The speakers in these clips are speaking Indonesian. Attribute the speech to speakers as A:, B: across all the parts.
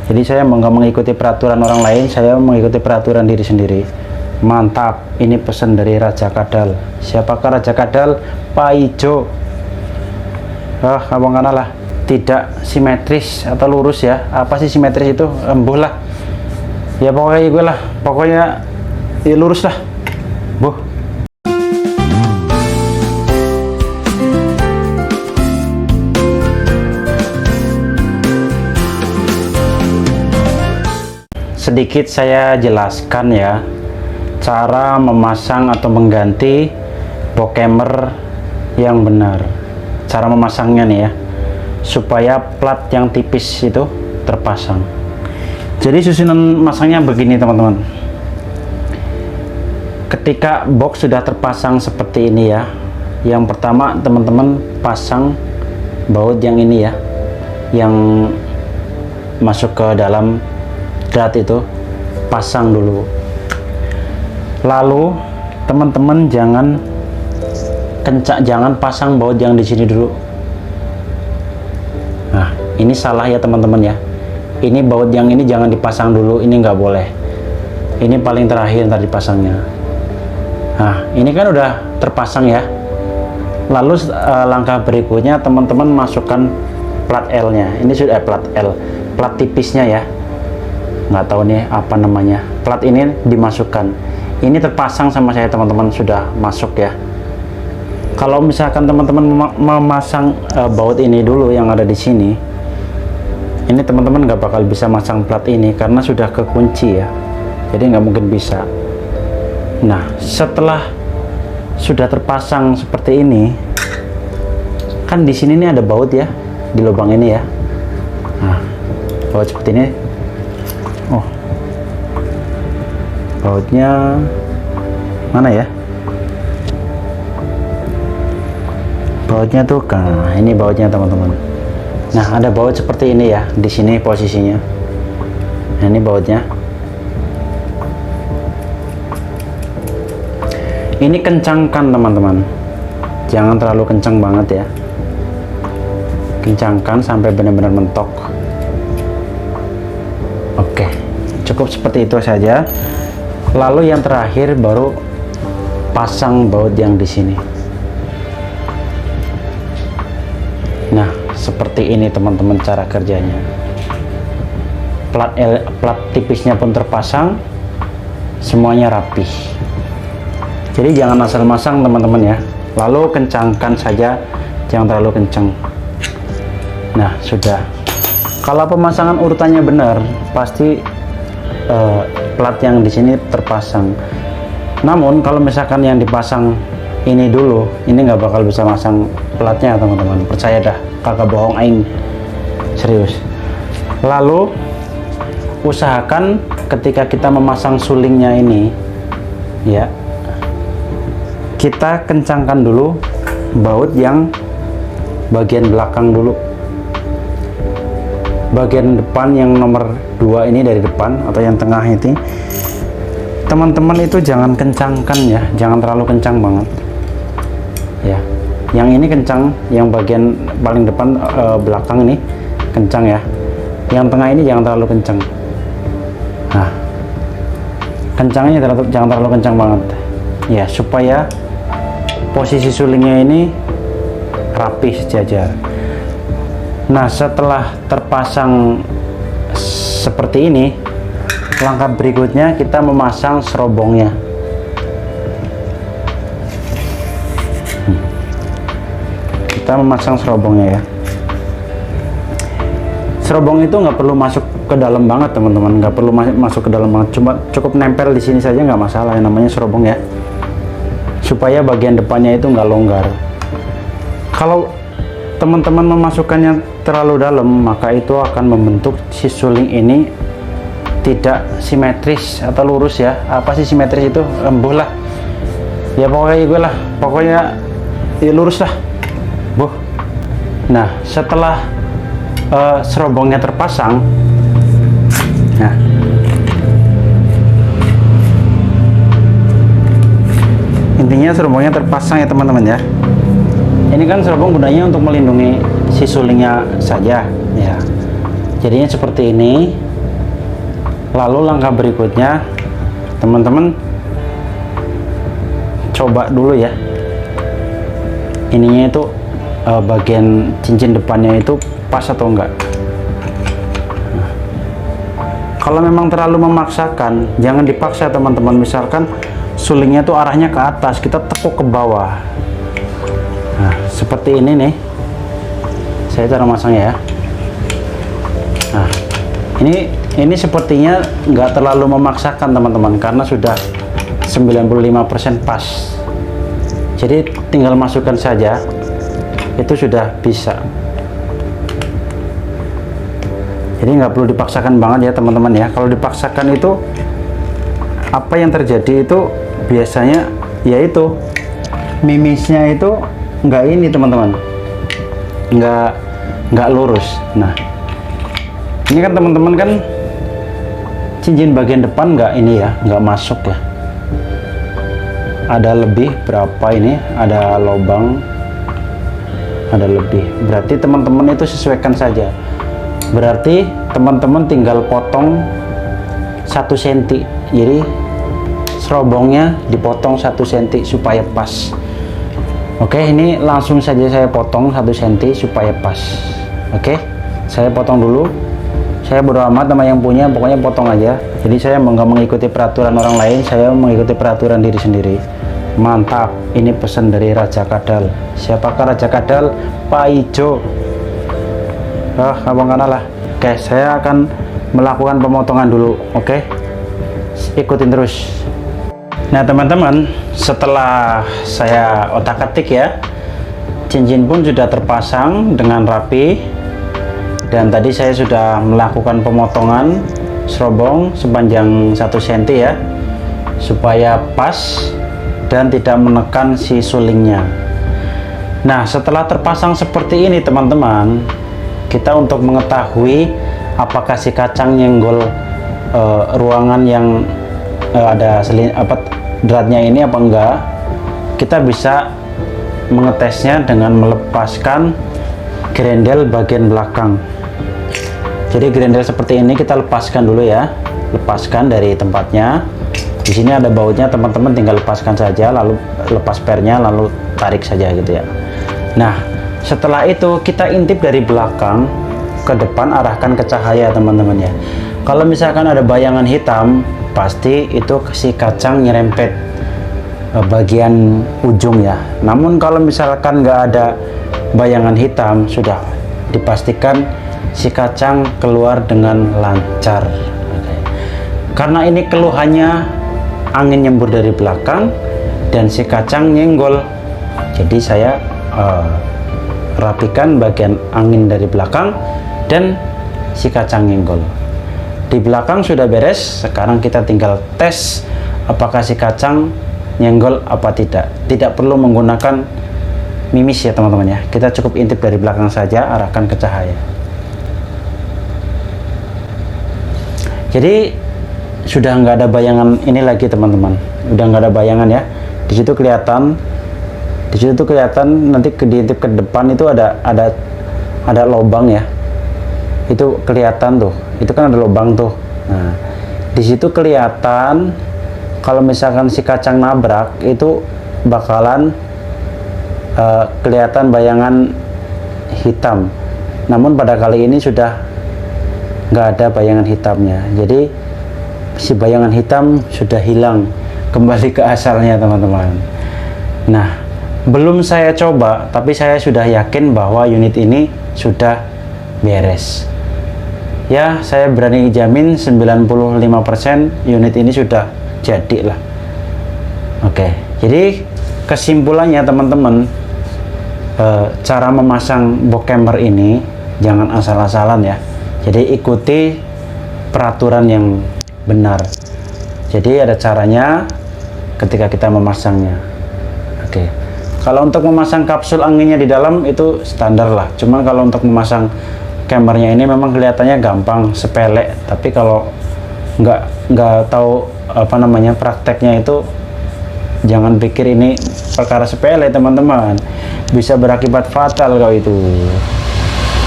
A: Jadi saya nggak mengikuti peraturan orang lain, saya mengikuti peraturan diri sendiri. Mantap, ini pesan dari Raja Kadal. Siapakah Raja Kadal? Pak Ijo. Abang kenal lah. Tidak simetris atau lurus ya. Apa sih simetris itu? Embuh lah. Ya pokoknya gue lah. Pokoknya ya lurus lah. Buh. Sedikit saya jelaskan ya cara memasang atau mengganti bokemer yang benar. Cara memasangnya nih ya, supaya plat yang tipis itu terpasang. Jadi susunan masangnya begini teman-teman. Ketika box sudah terpasang seperti ini ya, yang pertama teman-teman pasang baut yang ini ya, yang masuk ke dalam drat itu, pasang dulu. Lalu teman-teman jangan pasang baut yang di sini dulu. Nah, ini salah ya teman-teman ya. Ini baut yang ini jangan dipasang dulu, ini nggak boleh. Ini paling terakhir ntar dipasangnya. Nah, ini kan udah terpasang ya. Lalu langkah berikutnya teman-teman masukkan plat L-nya. Ini sudah plat L, plat tipisnya ya. Nggak tahu nih apa namanya, plat ini dimasukkan. Ini terpasang sama saya teman-teman, sudah masuk ya. Kalau misalkan teman-teman memasang baut ini dulu yang ada di sini, ini teman-teman nggak bakal bisa masang plat ini karena sudah kekunci ya, jadi nggak mungkin bisa. Nah, setelah sudah terpasang seperti ini, kan di sini nih ada baut ya, di lubang ini ya. Nah, baut seperti ini. Oh, bautnya mana ya? Bautnya tuh kan, ini bautnya teman-teman. Nah, ada baut seperti ini ya, di sini posisinya. Nah, ini bautnya. Ini kencangkan teman-teman, jangan terlalu kencang banget ya. Kencangkan sampai benar-benar mentok. Oke, cukup seperti itu saja. Lalu yang terakhir baru pasang baut yang di sini. Nah, seperti ini teman-teman cara kerjanya. Plat tipisnya pun terpasang, semuanya rapih. Jadi jangan asal masang teman-teman ya. Lalu kencangkan saja, jangan terlalu kencang. Nah, sudah. Kalau pemasangan urutannya benar, pasti plat yang di sini terpasang. Namun kalau misalkan yang dipasang ini dulu, ini nggak bakal bisa masang platnya teman-teman. Percaya dah, kagak bohong aing, serius. Lalu usahakan ketika kita memasang sulingnya ini, ya, kita kencangkan dulu baut yang bagian belakang dulu. Bagian depan yang nomor 2 ini dari depan atau yang tengah ini teman-teman itu jangan kencangkan ya, jangan terlalu kencang banget ya. Yang ini kencang, yang bagian paling depan belakang ini kencang ya, yang tengah ini jangan terlalu kencang. Nah, kencangnya jangan terlalu kencang banget ya, supaya posisi sulingnya ini rapi sejajar. Nah, setelah terpasang seperti ini, langkah berikutnya kita memasang serobongnya. Kita memasang serobongnya ya. Serobong itu nggak perlu masuk ke dalam banget teman-teman, nggak perlu masuk ke dalam banget, cuma cukup nempel di sini saja nggak masalah. Yang namanya serobong ya, supaya bagian depannya itu nggak longgar. Kalau teman-teman memasukkannya terlalu dalam, maka itu akan membentuk si suling ini tidak simetris atau lurus ya. Apa sih simetris itu? Embuh lah. Ya pokoknya gue lah, pokoknya ya lurus lah. Buh. Nah, setelah serobongnya terpasang, nah, intinya serobongnya terpasang ya teman-teman ya. Ini kan serobong gunanya untuk melindungi si sulingnya saja ya. Jadinya seperti ini. Lalu langkah berikutnya, teman-teman coba dulu ya, ininya itu bagian cincin depannya itu pas atau enggak. Nah, kalau memang terlalu memaksakan, jangan dipaksa teman-teman. Misalkan sulingnya tuh arahnya ke atas, kita tekuk ke bawah. Nah, seperti ini nih, saya cara masangnya ya. Nah, ini sepertinya nggak terlalu memaksakan teman-teman, karena sudah 95% pas. Jadi tinggal masukkan saja, itu sudah bisa. Jadi nggak perlu dipaksakan banget ya teman-teman ya. Kalau dipaksakan itu apa yang terjadi itu biasanya yaitu mimisnya itu nggak ini teman-teman, nggak lurus. Nah, ini kan teman-teman kan cincin bagian depan nggak ini ya, nggak masuk ya. Ada lebih berapa ini, ada lubang, ada lebih. Berarti teman-teman itu sesuaikan saja. Berarti teman-teman tinggal potong 1 cm. Jadi serobongnya dipotong 1 cm supaya pas. Oke, ini langsung saja saya potong 1 cm supaya pas. Oke, saya potong dulu. Saya bodo amat sama yang punya, pokoknya potong aja. Jadi saya nggak mengikuti peraturan orang lain, saya mengikuti peraturan diri sendiri. Mantap, ini pesan dari Raja Kadal. Siapakah Raja Kadal? Pak Ijo. Abang kanal lah. Oke, saya akan melakukan pemotongan dulu. Oke, ikutin terus. Nah teman-teman, setelah saya otak-atik ya, cincin pun sudah terpasang dengan rapi. Dan tadi saya sudah melakukan pemotongan serobong sepanjang 1 cm ya, supaya pas dan tidak menekan si sulingnya. Nah, setelah terpasang seperti ini teman-teman, kita untuk mengetahui apakah si kacang nyenggol ruangan yang ada dratnya ini apa enggak, kita bisa mengetesnya dengan melepaskan grendel bagian belakang. Jadi grendel seperti ini kita lepaskan dulu ya, lepaskan dari tempatnya. Di sini ada bautnya, teman-teman tinggal lepaskan saja, lalu lepas pernya, lalu tarik saja gitu ya. Nah, setelah itu kita intip dari belakang ke depan, arahkan ke cahaya teman-teman ya. Kalau misalkan ada bayangan hitam, pasti itu si kacang nyerempet bagian ujung ya. Namun kalau misalkan nggak ada bayangan hitam, sudah dipastikan si kacang keluar dengan lancar. Karena ini keluhannya angin nyembur dari belakang dan si kacang nyenggol, jadi saya rapikan bagian angin dari belakang dan si kacang nyenggol. Di belakang sudah beres, sekarang kita tinggal tes apakah si kacang nyenggol apa tidak. Tidak perlu menggunakan mimis ya teman-teman ya, kita cukup intip dari belakang saja, arahkan ke cahaya. Jadi sudah nggak ada bayangan ini lagi teman-teman, udah nggak ada bayangan ya. Di situ kelihatan, nanti diintip ke depan itu ada lubang ya, itu kelihatan tuh, itu kan ada lubang tuh. Nah, di situ kelihatan kalau misalkan si kacang nabrak itu bakalan kelihatan bayangan hitam. Namun pada kali ini sudah nggak ada bayangan hitamnya, jadi si bayangan hitam sudah hilang, kembali ke asalnya teman-teman. Nah, belum saya coba, tapi saya sudah yakin bahwa unit ini sudah beres ya. Saya berani jamin 95% unit ini sudah jadi lah. Oke, jadi kesimpulannya teman-teman, cara memasang box camber ini jangan asal-asalan ya. Jadi ikuti peraturan yang benar. Jadi ada caranya ketika kita memasangnya. Oke, kalau untuk memasang kapsul anginnya di dalam itu standar lah. Cuman kalau untuk memasang cambernya ini memang kelihatannya gampang, sepele. Tapi kalau nggak tahu apa namanya prakteknya itu, jangan pikir ini perkara sepele teman-teman, bisa berakibat fatal kalau itu.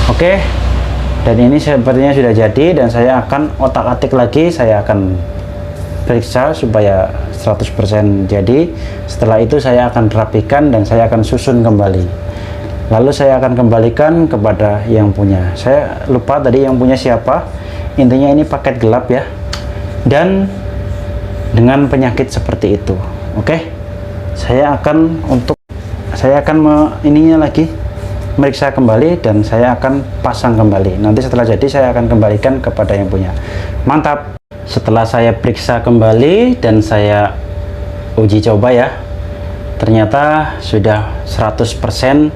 A: Oke, Dan ini sepertinya sudah jadi, dan saya akan otak-atik lagi, saya akan periksa supaya 100% jadi. Setelah itu saya akan rapikan dan saya akan susun kembali. Lalu saya akan kembalikan kepada yang punya. Saya lupa tadi yang punya siapa. Intinya ini paket gelap ya. Dan dengan penyakit seperti itu. Oke. Saya akan ininya lagi meriksa kembali dan saya akan pasang kembali. Nanti setelah jadi saya akan kembalikan kepada yang punya. Mantap. Setelah saya periksa kembali dan saya uji coba ya, ternyata sudah 100%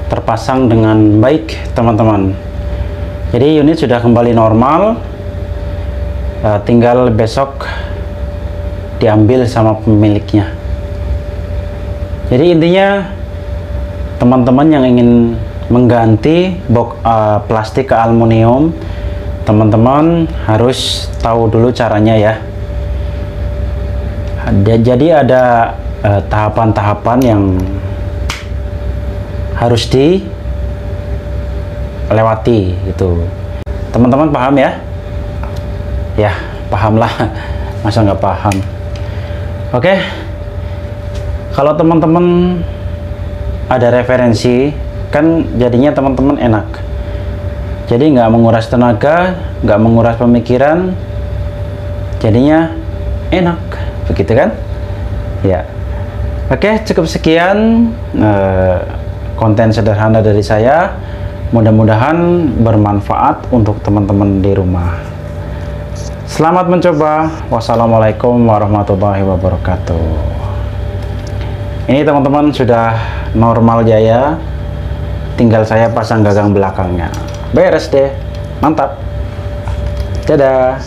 A: terpasang dengan baik teman-teman. Jadi unit sudah kembali normal, tinggal besok diambil sama pemiliknya. Jadi intinya teman-teman yang ingin mengganti box plastik ke aluminium, teman-teman harus tahu dulu caranya ya. Jadi ada tahapan-tahapan yang harus dilewati gitu. Teman-teman paham ya? Ya, pahamlah. Masa nggak paham? Oke. Kalau teman-teman ada referensi, kan jadinya teman-teman enak. Jadi nggak menguras tenaga, nggak menguras pemikiran, jadinya enak, begitu kan? Ya. Oke, cukup sekian konten sederhana dari saya. Mudah-mudahan bermanfaat untuk teman-teman di rumah. Selamat mencoba. Wassalamualaikum warahmatullahi wabarakatuh. Ini teman-teman sudah normal jaya, tinggal saya pasang gagang belakangnya. Beres deh, mantap. Dadah.